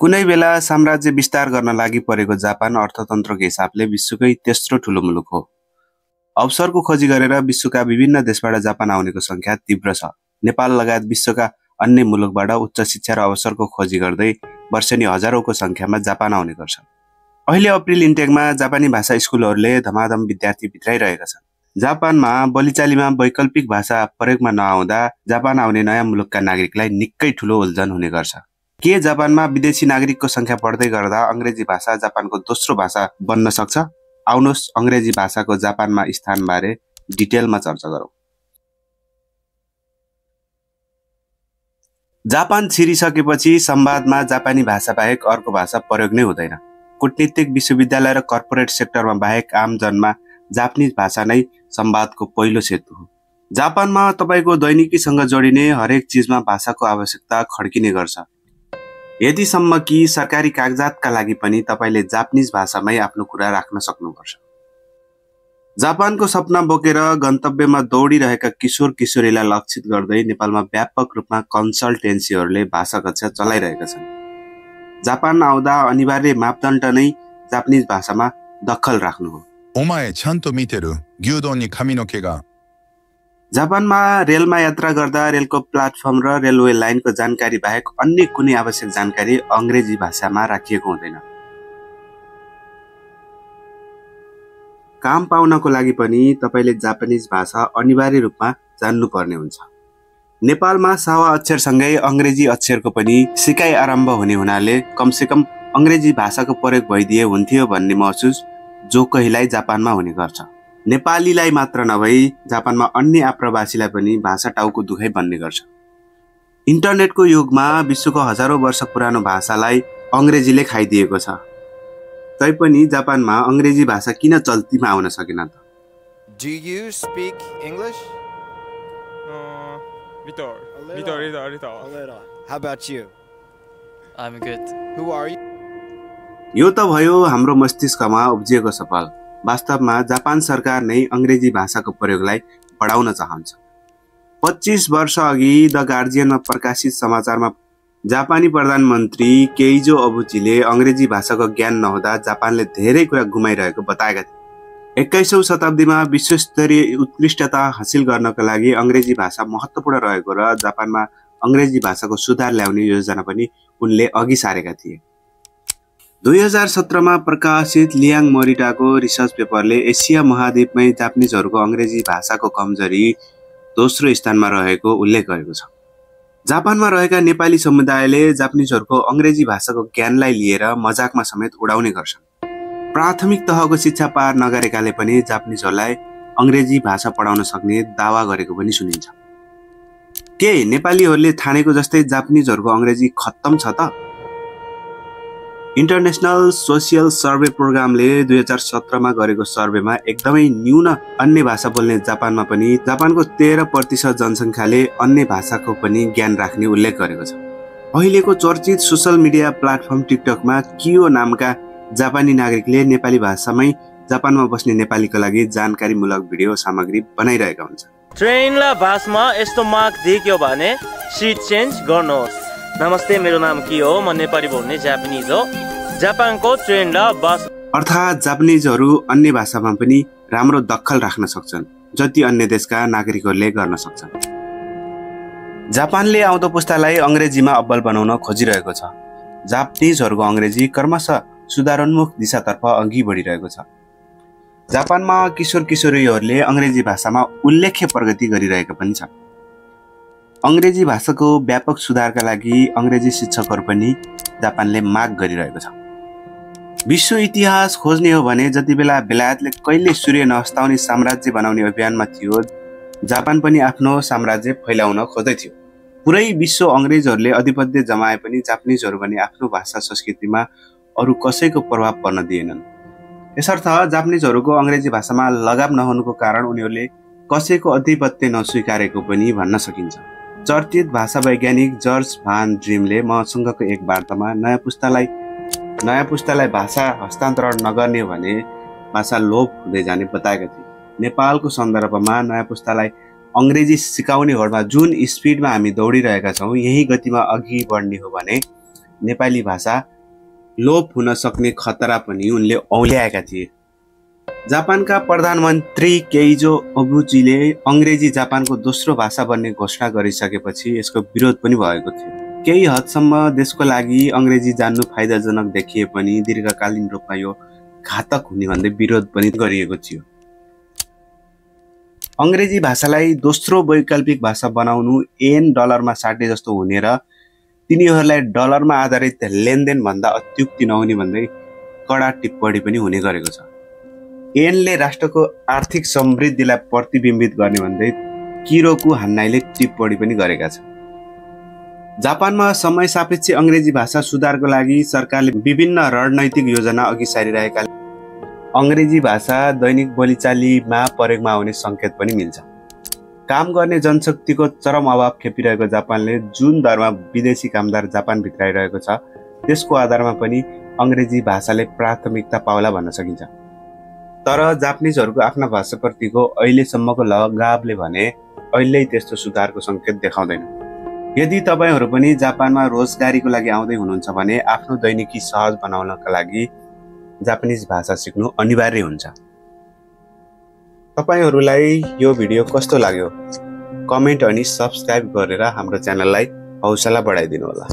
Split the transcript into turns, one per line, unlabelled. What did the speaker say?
कुनै बेला साम्राज्य विस्तार गर्न लागि परेको जापान अर्थतन्त्रको हिसाबले विश्वकै तेस्रो ठूलो मुलुक हो। अवसरको खोजी गरेर विश्वका विभिन्न देशबाट जापान आउनेको संख्या तीव्र छ। नेपाल लगायत विश्वका अन्य मुलुकबाट उच्च शिक्षा र अवसरको खोजी गर्दै वर्षेनी हजारौंको संख्यामा जापान आउने गर्छन्। अहिले अप्रिल इन्टेकमा जापानी भाषा स्कुलहरूले धमाधम विद्यार्थी भित्राइरहेका छन्। जापानमा बोलीचालीमा वैकल्पिक भाषा प्रयोगमा नआउँदा जापान आउने नयाँ मुलुकका नागरिकलाई निकै ठूलो उल्झन हुने गर्छ। के जापानमा विदेशी नागरिकको संख्या बढ्दै गर्दा अंग्रेजी भाषा जापानको दोस्रो भाषा बन्न सक्छ? आउनुहोस् अंग्रेजी भाषाको जापानमा स्थानबारे डिटेलमा चर्चा गरौँ। जापान छिरिसकेपछि संवादमा जापानी भाषा बाहेक अर्को भाषा प्रयोग नै हुँदैन। कूटनीतिक विश्वविद्यालय र कर्पोरेट सेक्टरमा बाहेक आम जनमा जापानिज भाषा नै संवादको पहिलो सेतु हो। जापानमा तपाईको दैनिकीसँग जोडिने हरेक चीजमा भाषाको आवश्यकता खड्किने गर्छ। यतिसम्म कि सरकारी कागजातका लागि पनि तपाईले जापानिज भाषामै आफ्नो कुरा राख्न सक्नुपर्छ। जापानको सपना बोकेर गन्तव्यमा दौडिरहेका किशोर किशोरीलाई लक्षित गर्दै नेपालमा व्यापक रूपमा कन्सल्टेन्सीहरूले भाषा कक्षा चलाइरहेका छन्। जापान आउँदा अनिवार्य मापदण्ड नै जापानिज भाषामा दखल राख्नु हो। जापानमा रेलमा यात्रा गर्दा रेलको प्लाटफर्म र रेलवे लाइनको जानकारी बाहेक अन्य कुनै आवश्यक जानकारी अंग्रेजी भाषामा राखिएको हुँदैन। काम पाउनको लागि पनि तपाईले जापानिज भाषा अनिवार्य रूपमा जान्नुपर्ने हुन्छ। नेपालमा सावा अक्षरसँगै अंग्रेजी अक्षरको पनि सिकाइ आरम्भ हुने हुनाले कमसेकम अंग्रेजी भाषाको प्रयोग भइदिए हुन्थ्यो भन्ने महसुस जो कहिल्यै जापानमा हुने गर्छ। नेपालीलाई मात्र नभई जापानमा अन्य आप्रवासीलाई पनि भाषा टाउको दुखै बन्ने गर्छ। इन्टरनेटको युगमा विश्वको हजारौं वर्ष पुरानो भाषालाई अंग्रेजीले खाइदिएको छ। तैपनि जापानमा अंग्रेजी भाषा किन चल्तीमा आउन सकेन त?
Do you speak English? Little. How about you?
I'm good.
Who are you?
यो त भयो हाम्रो मस्तिष्कमा उब्जिएको सवाल। वास्तवमा जापान सरकार नै अंग्रेजी भाषाको प्रयोगलाई बढाउन चाहन्छ। 25 वर्ष अघि द गार्जियनमा प्रकाशित समाचारमा जापानी प्रधानमन्त्री केइजो अबुचीले अंग्रेजी भाषाको ज्ञान नहुँदा जापानले धेरै कुरा गुमाइरहेको बताएका थिए। 21औं शताब्दीमा विश्वस्तरीय उत्कृष्टता हासिल गर्नका लागि अंग्रेजी भाषा महत्त्वपूर्ण रहेको र जापानमा अंग्रेजी भाषाको सुधार ल्याउने योजना पनि उनले अघि सारेका थिए। 2017 मा प्रकाशित लियाङ मोरिटाको रिसर्च पेपरले एसिया महाद्वीपमै जापानिजहरूको अंग्रेजी भाषाको कमजोरी दोस्रो स्थानमा रहेको उल्लेख गरेको छ। जापानमा रहेका नेपाली समुदायले जापानिजहरूको अंग्रेजी भाषाको ज्ञानलाई लिएर मजाकमा समेत उडाउने गर्छन्। प्राथमिक तहको शिक्षा पार नगरेकाले पनि जापानिजहरूलाई अंग्रेजी भाषा पढाउन सक्ने दावा गरेको पनि सुनिन्छ। के नेपालीहरूले ठानेको जस्तै जापानिजहरूको अंग्रेजी खत्तम छ त? इन्टरनेशनल सोसियल सर्वे प्रोग्रामले 2017 मा गरेको सर्वेमा एकदमै न्यून अन्य भाषा बोल्ने जापानमा पनि जापानको 13% जनसङ्ख्याले अन्य भाषाको पनि ज्ञान राख्ने उल्लेख गरेको छ। अहिलेको चर्चित सोशल मिडिया प्लेटफर्म टिकटकमा कियो नामका जापानी नागरिकले नेपाली भाषामै जापानमा बस्ने नेपालीको लागि जानकारीमूलक भिडियो सामग्री बनाइरहेका हुन्छन्।
ट्रेनलाई भाषामा यस्तो मार्क दियो भने सिट चेन्ज गर्नुहोस्। नमस्ते, मेरो नाम कियो हो, म नेपाली बोल्ने जापानिज हो। जापानको ट्रेन र बस
अर्थात् जापानिजहरू अन्य भाषामा पनि राम्रो दखल राख्न सक्छन् जति अन्य देशका नागरिकहरूले गर्न सक्छन्। जापानले आउँदो पुस्तालाई अंग्रेजीमा अब्बल बनाउन खोजिरहेको छ। जापानिजहरूको अंग्रेजी क्रमशः सुधारोन्मुख दिशातर्फ अघि बढिरहेको छ। जापानमा किशोर किशोरीहरूले अंग्रेजी भाषामा उल्लेख्य प्रगति गरिरहेका पनि छन्। अंग्रेजी भाषाको व्यापक सुधारका लागि अंग्रेजी शिक्षकहरू पनि जापानले माग गरिरहेको छ। विश्व इतिहास खोज्ने हो भने जति बेला बेलायतले कहिले सूर्य नअस्ताउने साम्राज्य बनाउने अभियानमा थियो, जापान पनि आफ्नो साम्राज्य फैलाउन खोज्दै थियो। पुरै विश्व अंग्रेजहरूले अधिपत्य जमाए पनि जापानिजहरू भने आफ्नो भाषा संस्कृतिमा अरू कसैको प्रभाव पर्न दिएनन्। यसर्थ जापानिजहरूको अंग्रेजी भाषामा लगाव नहुनुको कारण उनीहरूले कसैको अधिपत्य नस्वीकारेको पनि भन्न सकिन्छ। चर्चित भाषा वैज्ञानिक जर्ज भान ड्रिमले मसँगको एक वार्तामा नयाँ पुस्तालाई भाषा हस्तान्तरण नगर्ने हो भने भाषा लोप हुँदै जाने बताएका थिए। नेपालको सन्दर्भमा नयाँ पुस्तालाई अंग्रेजी सिकाउने होडमा जुन स्पिडमा हामी दौडिरहेका छौँ, यही गतिमा अघि बढ्ने हो भने नेपाली भाषा लोप हुन सक्ने खतरा पनि उनले औल्याएका थिए। जापानका प्रधानमन्त्री केइजो अबुचीले अंग्रेजी जापानको दोस्रो भाषा बन्ने घोषणा गरिसकेपछि यसको विरोध पनि भएको थियो। केही हदसम्म देशको लागि अंग्रेजी जान्नु फाइदाजनक देखिए पनि दीर्घकालीन रूपमा यो घातक हुने भन्दै विरोध पनि गरिएको थियो। अंग्रेजी भाषालाई दोस्रो वैकल्पिक भाषा बनाउनु एन डलरमा साट्ने जस्तो हुने र तिनीहरूलाई डलरमा आधारित लेनदेन भन्दा अत्युक्ति नहुने भन्दै कडा टिप्पणी पनि हुने गरेको छ। एनले राष्ट्रको आर्थिक समृद्धिलाई प्रतिबिम्बित गर्ने भन्दै किरोकु हान्नाइले टिप्पणी पनि गरेका छन्। जापानमा समय सापेक्ष अंग्रेजी भाषा सुधारको लागि सरकारले विभिन्न रणनैतिक योजना अघि सारिरहेकाले अंग्रेजी भाषा दैनिक बोलीचालीमा प्रयोगमा आउने संकेत पनि मिल्छ। काम गर्ने जनशक्तिको चरम अभाव खेपिरहेको जापानले जुन दरमा विदेशी कामदार जापान भित्र आइरहेको छ त्यसको आधारमा पनि अंग्रेजी भाषाले प्राथमिकता पाउला भन्न सकिन्छ। तर जापानिजहरूको आफ्ना भाषाप्रतिको अहिलेसम्मको लगावले भने अहिले त्यस्तो सुधारको संकेत देखाउँदैन। यदि तपाईहरु पनि जापानमा रोजगारीको लागि आउँदै हुनुहुन्छ भने आफ्नो दैनिकी सहज बनाउनका लागि जापानिज भाषा सिक्नु अनिवार्य हुन्छ। तपाईहरुलाई यो भिडियो कस्तो लाग्यो कमेन्ट अनि सब्स्क्राइब गरेर हाम्रो च्यानललाई हौसला बढाइदिनु होला।